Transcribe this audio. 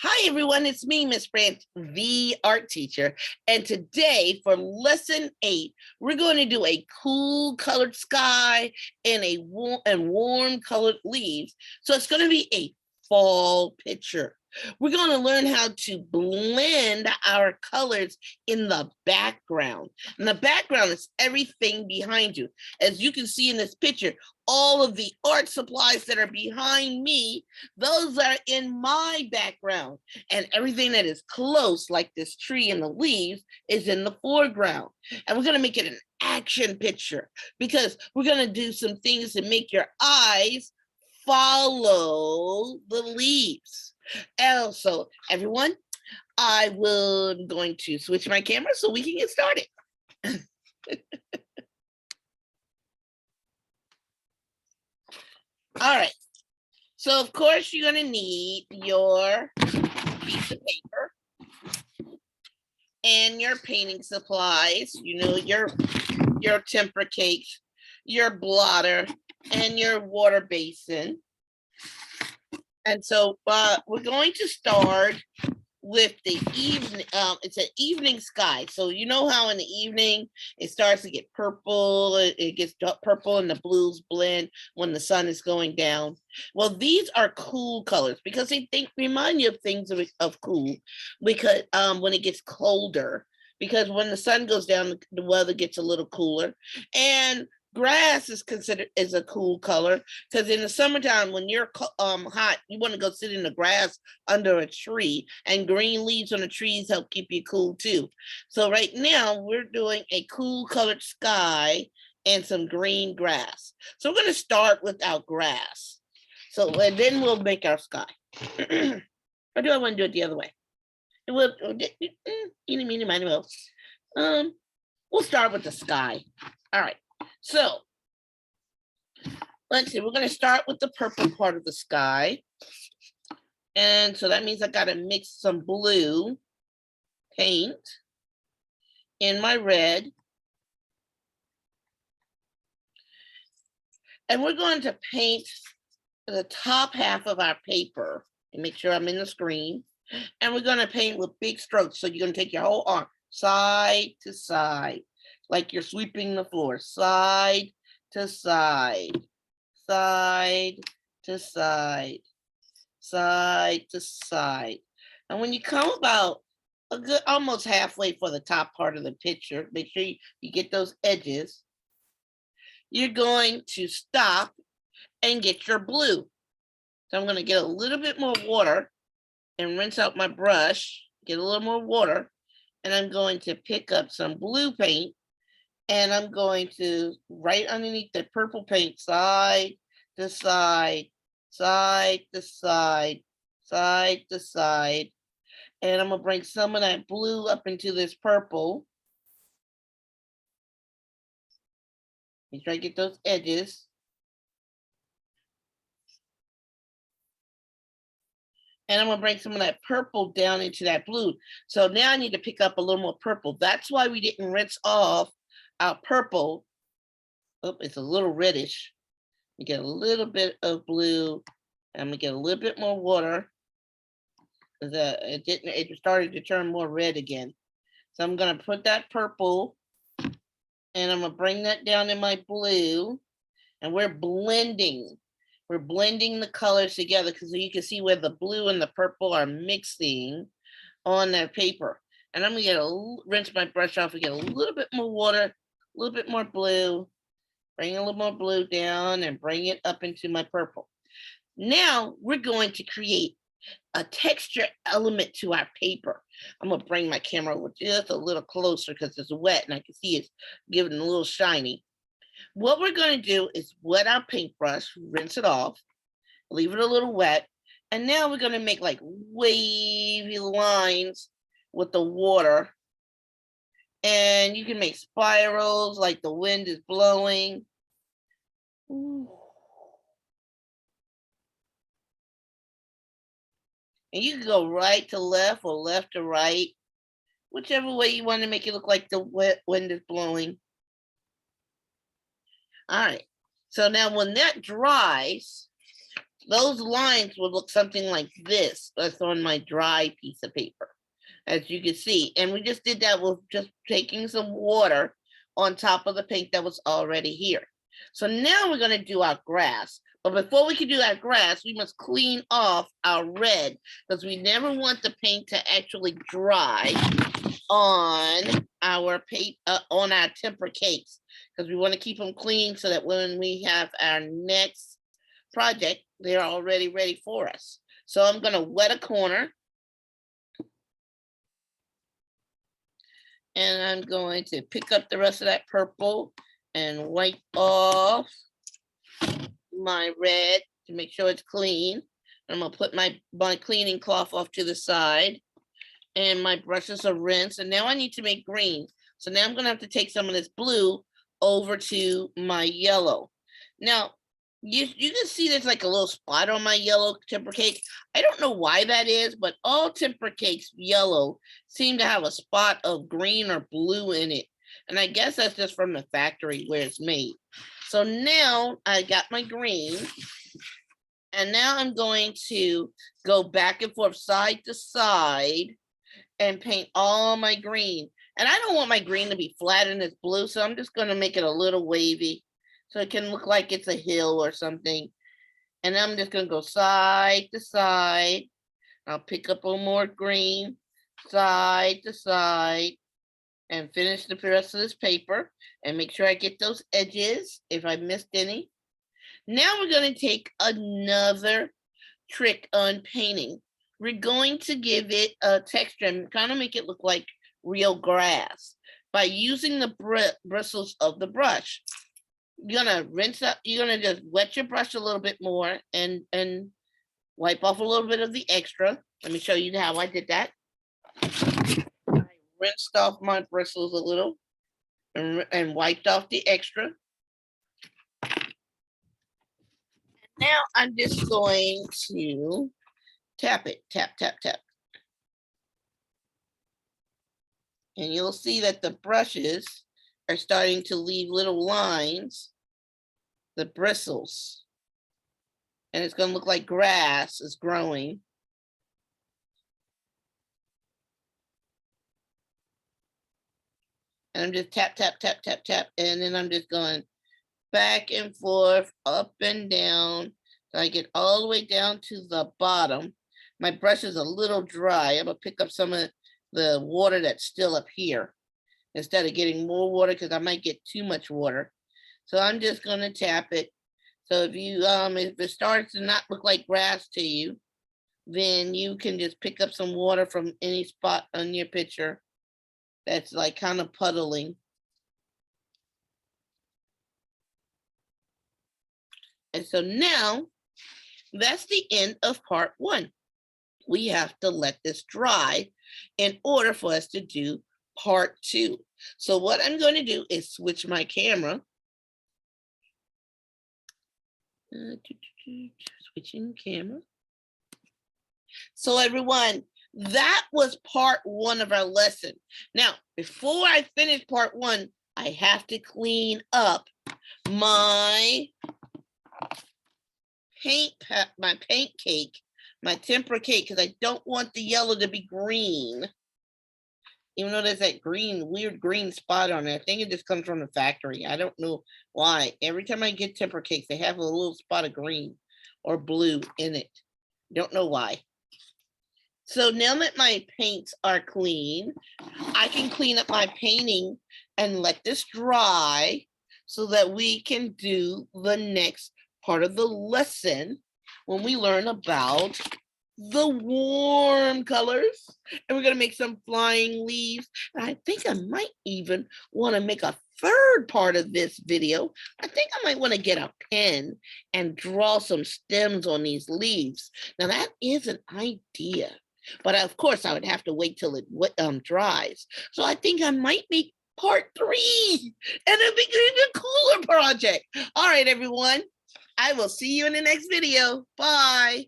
Hi, everyone. It's me, Miss Branch, the art teacher. And today for lesson 8, we're going to do a cool colored sky and warm colored leaves. So it's going to be a fall picture. We're going to learn how to blend our colors in the background. And the background is everything behind you. As you can see in this picture, all of the art supplies that are behind me, those are in my background. And everything that is close, like this tree and the leaves, is in the foreground. And we're going to make it an action picture because we're going to do some things to make your eyes follow the leaves. And also, everyone, I will going to switch my camera so we can get started. All right. So, of course, you're going to need your piece of paper and your painting supplies, you know, your temper cakes, your blotter, and your water basin. And so we're going to start with the evening. It's an evening sky. So you know how in the evening it starts to get purple. It gets purple and the blues blend when the sun is going down. Well, these are cool colors because they remind you of things of cool because when it gets colder. Because when the sun goes down, the weather gets a little cooler. And grass is considered as a cool color because in the summertime when you're hot, you want to go sit in the grass under a tree, and green leaves on the trees help keep you cool too. So right now we're doing a cool colored sky and some green grass. So we're going to start with our grass. So and then we'll make our sky. Or do I want to do it the other way? We'll start with the sky. All right. So let's see, we're going to start with the purple part of the sky. And so that means I got to mix some blue paint in my red. And we're going to paint the top half of our paper and make sure I'm in the screen. And we're going to paint with big strokes. So you're going to take your whole arm side to side, like you're sweeping the floor, side to side, side to side, side to side. And when you come about a good almost halfway for the top part of the picture, make sure you get those edges. You're going to stop and get your blue. So I'm going to get a little bit more water and rinse out my brush, get a little more water, and I'm going to pick up some blue paint. And I'm going to, right underneath the purple paint, side to side, side to side, side to side. And I'm going to bring some of that blue up into this purple. Make sure I get those edges. And I'm going to bring some of that purple down into that blue. So now I need to pick up a little more purple. That's why we didn't rinse off our purple. Oh, it's a little reddish. We get a little bit of blue. I'm gonna get a little bit more water. It started to turn more red again. So I'm gonna put that purple and I'm gonna bring that down in my blue. And we're blending. We're blending the colors together because you can see where the blue and the purple are mixing on that paper. And I'm gonna rinse my brush off and get a little bit more water, a little bit more blue, bring a little more blue down and bring it up into my purple. Now we're going to create a texture element to our paper. I'm gonna bring my camera just a little closer because it's wet and I can see it's giving a little shiny. What we're gonna do is wet our paintbrush, rinse it off, leave it a little wet. And now we're gonna make like wavy lines with the water. And you can make spirals like the wind is blowing. Ooh. And you can go right to left or left to right, whichever way you want to make it look like the wind is blowing. All right. So now when that dries, those lines would look something like this. That's on my dry piece of paper, as you can see. And we just did that with just taking some water on top of the paint that was already here. So now we're going to do our grass. But before we can do our grass, we must clean off our red, because we never want the paint to actually dry on our paint, on our temper cakes, because we want to keep them clean so that when we have our next project, they're already ready for us. So I'm going to wet a corner. And I'm going to pick up the rest of that purple and wipe off my red to make sure it's clean. I'm gonna put my cleaning cloth off to the side, and my brushes are rinsed. And now I need to make green. So now I'm gonna have to take some of this blue over to my yellow. Now, you can see there's like a little spot on my yellow temper cake. I don't know why that is, but all temper cakes yellow seem to have a spot of green or blue in it. And I guess that's just from the factory where it's made. So now I got my green, and now I'm going to go back and forth, side to side, and paint all my green. And I don't want my green to be flat and it's blue, so I'm just going to make it a little wavy so it can look like it's a hill or something. And I'm just going to go side to side. I'll pick up a little more green, side to side, and finish the rest of this paper and make sure I get those edges if I missed any. Now we're going to take another trick on painting. We're going to give it a texture and kind of make it look like real grass by using the bristles of the brush. You're going to rinse up, you're going to just wet your brush a little bit more and wipe off a little bit of the extra. Let me show you how I did that. I rinsed off my bristles a little and wiped off the extra. Now I'm just going to tap it, tap, tap, tap. And you'll see that the brushes are starting to leave little lines, the bristles. And it's going to look like grass is growing. And I'm just tap, tap, tap, tap, tap. And then I'm just going back and forth, up and down. So I get all the way down to the bottom. My brush is a little dry. I'm going to pick up some of the water that's still up here instead of getting more water, because I might get too much water. So I'm just going to tap it. So if you if it starts to not look like grass to you, then you can just pick up some water from any spot on your picture that's like kind of puddling. And so now that's the end of part one. We have to let this dry in order for us to do part two. So what I'm going to do is switch my camera. Switching camera. So everyone, that was part one of our lesson. Now, before I finish part one, I have to clean up my paint cake, my temper cake, because I don't want the yellow to be green. Even though there's that weird green spot on it. I think it just comes from the factory. I don't know why. Every time I get temper cakes, they have a little spot of green or blue in it. Don't know why. So now that my paints are clean, I can clean up my painting and let this dry so that we can do the next part of the lesson when we learn about the warm colors. And we're going to make some flying leaves. And I think I might even want to make a third part of this video. I think I might want to get a pen and draw some stems on these leaves. Now that is an idea, but of course I would have to wait till it dries. So I think I might make part 3, and it'll be an even cooler project. All right, everyone. I will see you in the next video. Bye.